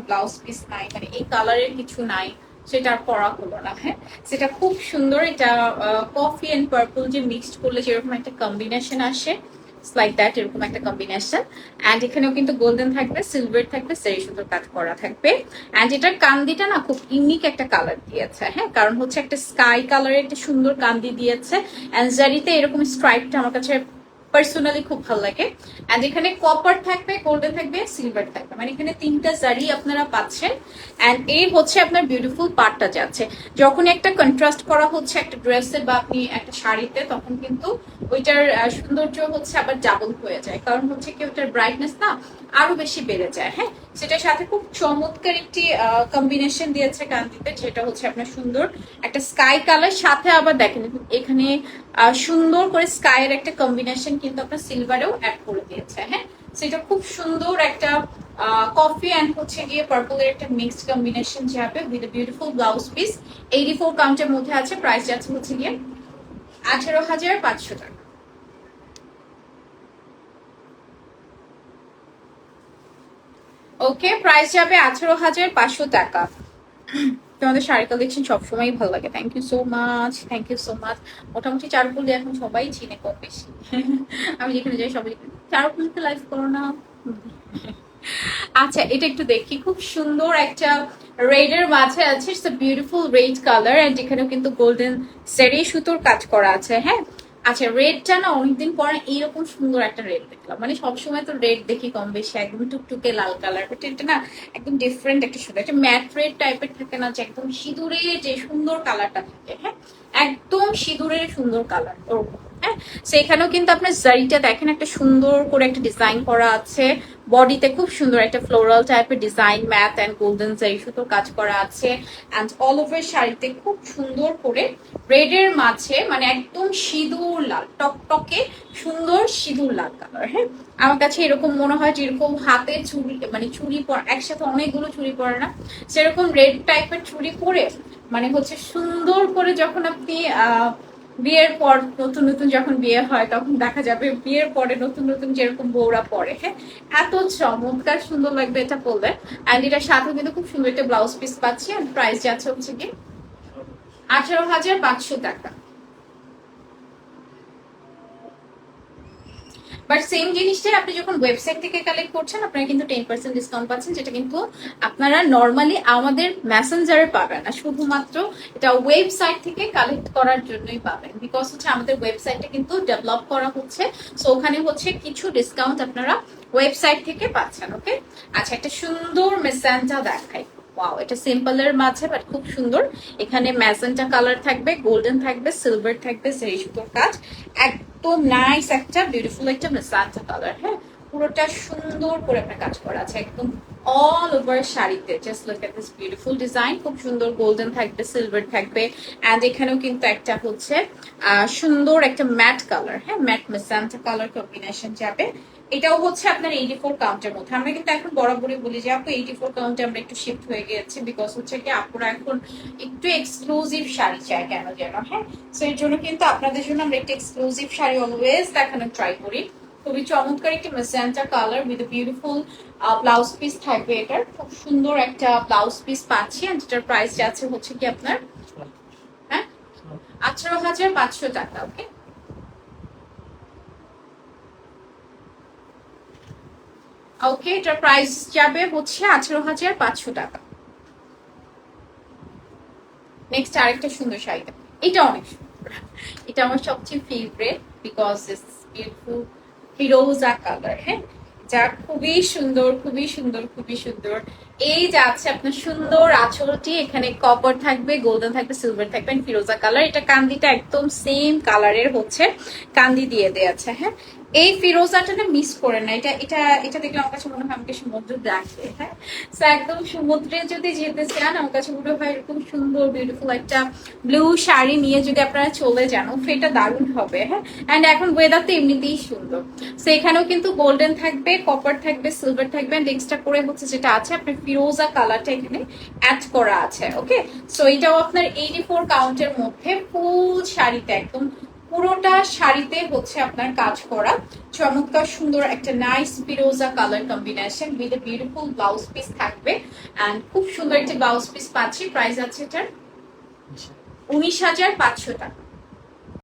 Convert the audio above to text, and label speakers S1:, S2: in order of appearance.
S1: Blouse piece নাই, মানে এই কালারের কিছু নাই, সেটা আর পরা হলো না। হ্যাঁ, সেটা খুব সুন্দর। এটা কফি এন্ড পার্পল যে মিক্সড করলে যেরকম একটা কম্বিনেশন আসে, লাইক দ্যাট, এরকম একটা কম্বিনেশন। অ্যান্ড এখানেও কিন্তু গোল্ডেন থাকবে, সিলভার থাকবে, সেই সুন্দর কাজ করা থাকবে। অ্যান্ড এটার কান্দিটা না খুব ইউনিক একটা কালার দিয়েছে। হ্যাঁ, কারণ হচ্ছে একটা স্কাই কালারের একটা সুন্দর কান্দি দিয়েছে। অ্যান্ড জারিতে এরকম স্ট্রাইপটা আমার কাছে পার্সোনালি খুব ভালো লাগে। অ্যান্ড এখানে কপার থাকবে, গোল্ডেন থাকবে, সিলভার থাকবে, মানে এখানে তিনটা জারি আপনারা পাচ্ছেন। অ্যান্ড এই হচ্ছে আপনার বিউটিফুল পার্টটা যাচ্ছে। যখন একটা কন্ট্রাস্ট করা হচ্ছে একটা ড্রেসে বা আপনি একটা শাড়িতে, তখন কিন্তু ওইটার সৌন্দর্য হচ্ছে আবার ডাবল হয়ে যায়, কারণ হচ্ছে কি ওইটার ব্রাইটনেস না আরো বেশি বেড়ে যায়। হ্যাঁ, সেটার সাথে খুব চমৎকার একটি কম্বিনেশন দিয়েছে কান্তিতে, যেটা হচ্ছে আপনার সুন্দর একটা স্কাই কালার, সাথে আবার দেখেন এখানে সুন্দর করে স্কাইয়ের একটা কম্বিনেশন কিন্তু আপনার সিলভারেও অ্যাড করে দিয়েছে। হ্যাঁ, সেটা খুব সুন্দর একটা কফি অ্যান্ড হচ্ছে গিয়ে পার্পলের একটা মিক্সড কম্বিনেশন যাবে উইথ বিউটিফুল ব্লাউজ পিস। 84 কাউন্টের মধ্যে আছে। প্রাইস যাচ্ছে হচ্ছে গিয়ে 18,500 টাকা। ওকে, প্রাইস যাবে 18,500 টাকা। তোমাদের শাড়ি কালেকশন সবসময় ভালো লাগে। Thank you so much, thank you so much. মোটামুটি চারুকলি এখন সবাই চিনে কম বেশি। আমি যেখানে যাই সবাই চারুকলিতে লাইভ করো না। আচ্ছা, এটা একটু দেখি, খুব সুন্দর একটা রেড এর মাঝে আছে, it's a beautiful red colour. And এখানেও কিন্তু গোল্ডেন সেরি সুতোর কাজ করা আছে। হ্যাঁ, আচ্ছা, রেডটা না অনেকদিন পরে এইরকম সুন্দর একটা রেড দেখলাম। মানে সবসময় তো রেড দেখি কম বেশি একদম টুকটুকে লাল কালার, বাট এটা না একদম ডিফারেন্ট একটা সুন্দর একটা ম্যাট রেড টাইপের থাকে না, যে একদম সিঁদুরে যে সুন্দর কালারটা থাকে। হ্যাঁ, একদম সিঁদুরের সুন্দর কালার ওরকম। হ্যাঁ, সেখানেও কিন্তু আপনার জারিটা দেখেন একটা সুন্দর করে একটা ডিজাইন করা আছে। বডিতে খুব সুন্দর একটা ফ্লোরাল টাইপের ডিজাইন, ম্যাট অ্যান্ড গোল্ডেন জারি সুতোর কাজ করা আছে। অ্যান্ড অল ওভার শাড়িতে খুব সুন্দর করে রেড এর মাঝে মানে একদম সিঁদুর লাল, টকটকে সুন্দর সিঁদুর লাল কালার। হ্যাঁ, আমার কাছে এরকম মনে হয় যেরকম হাতে চুড়ি, মানে চুড়ি পরা একসাথে অনেকগুলো চুড়ি পরে না, সেরকম রেড টাইপের চুড়ি পরে মানে হচ্ছে সুন্দর করে যখন আপনি বিয়ের পর নতুন নতুন যখন বিয়ে হয় তখন দেখা যাবে বিয়ের পরে নতুন নতুন যেরকম বউরা পরে। হ্যাঁ, এত চমৎকার সুন্দর লাগবে এটা পরলে। অ্যান্ড এটার সাথে কিন্তু খুব সুন্দর একটা ব্লাউজ পিস পাচ্ছি। অ্যান্ড প্রাইস যাচ্ছে হচ্ছে কি 18,500 টাকা। বাট সেম জিনিসটাই আপনি যখন ওয়েবসাইট থেকে কালেক্ট করছেন, আপনারা কিন্তু 10% ডিসকাউন্ট পাচ্ছেন, যেটা কিন্তু আপনারা নর্মালি আমাদের মেসেঞ্জারে পাবেন না, শুধুমাত্র এটা ওয়েবসাইট থেকে কালেক্ট করার জন্যই পাবেন। বিকজ হচ্ছে আমাদের ওয়েবসাইটটা কিন্তু ডেভেলপ করা হচ্ছে, সো ওখানে হচ্ছে কিছু ডিসকাউন্ট আপনারা ওয়েবসাইট থেকে পাচ্ছেন। ওকে, আচ্ছা, একটা সুন্দর মেসেঞ্জা দেখাই। ওয়াও, এটা সিম্পলের মাঝে বাট খুব সুন্দর। এখানে ম্যাজেন্টা কালার থাকবে, গোল্ডেন থাকবে, সিলভার থাকবে, সেই সুতোর কাজ। একদম নাইস একটা বিউটিফুল একটা ম্যাজেন্টা কালার। হ্যাঁ, পুরোটা সুন্দর করে আপনার কাজ করা আছে একদম অল ওভার শাড়িতে। Just look at this beautiful design. খুব সুন্দর গোল্ডেন থাকবে, সিলভার থাকবে। অ্যান্ড এখানেও কিন্তু একটা হচ্ছে সুন্দর একটা ম্যাট কালার। হ্যাঁ, ম্যাট ম্যাজেন্টা কালার কম্বিনেশন যাবে। এটাও হচ্ছে আপনার 84 কাউন্টের মধ্যে। আমরা কিন্তু এখন বরাবরই বলি যে আপু 84 কাউন্টে আমরা একটু শিফট হয়ে গিয়েছি, বিকজ হচ্ছে কি আপুরা এখন একটু এক্সক্লুসিভ শাড়ি চায় কেন যেন। হ্যাঁ, সো এর জন্য কিন্তু আপনাদের জন্য আমরা একটু এক্সক্লুসিভ শাড়ি অলওয়েজ দেখানোর ট্রাই করি। খুবই চমৎকার একটি magenta colour with beautiful blouse piece থাকবে। এটার খুব সুন্দর একটা ব্লাউজ পিস পাচ্ছি। আর যেটার প্রাইস যাচ্ছে হচ্ছে কি আপনার, হ্যাঁ, 18,500 টাকা। ওকে, ওকে, এটার প্রাইস যাবে হচ্ছে 18,500 টাকা। নেক্সট আরেকটা সুন্দর শাড়ি দেখ, এটা অনেক সুন্দর। এটা আমার সবচেয়ে favourite because it's beautiful Firoza colour. হ্যাঁ, যা খুবই সুন্দর, খুবই সুন্দর, খুবই সুন্দর। এই যে আছে আপনার সুন্দর আঁচলটি, এখানে কপার থাকবে, গোল্ডেন থাকবে, সিলভার থাকবে, ফিরোজা কালার। এটা কান্দিটা একদম সেম কালারের হচ্ছে কান্দি দিয়ে দেয়া আছে। হ্যাঁ, এই ফিরোজাটা না মিস করে না। এটা এটা এটা দেখলে আমার কাছে মনে হয় আমাকে সমুদ্র দেখে। হ্যাঁ, তো একদম সমুদ্রে যদি যেতে চান, আমার কাছে মনে হয় এরকম সুন্দর বিউটিফুল একটা ব্লু শাড়ি নিয়ে যদি আপনারা চলে যান, সেটা দারুণ হবে। হ্যাঁ, অ্যান্ড এখন ওয়েদার তো এমনিতেই সুন্দর। সো এখানেও কিন্তু গোল্ডেন থাকবে, কপার থাকবে, সিলভার থাকবে, অ্যান্ড এক্সট্রা করে হচ্ছে যেটা আছে আপনার ফিরোজা কালারটা এখানে অ্যাড করা আছে। ওকে, সো এটাও আপনার 84 কাউন্টের মধ্যে ফুল শাড়িতে একদম পুরোটা শাড়িতে হচ্ছে আপনার কাজ করা, চমৎকার সুন্দর একটা nice Firoza colour combination with a beautiful blouse piece থাকবে। অ্যান্ড খুব সুন্দর একটা ব্লাউজ পিস পাচ্ছি। প্রাইস আছে এটার 19,500 টাকা।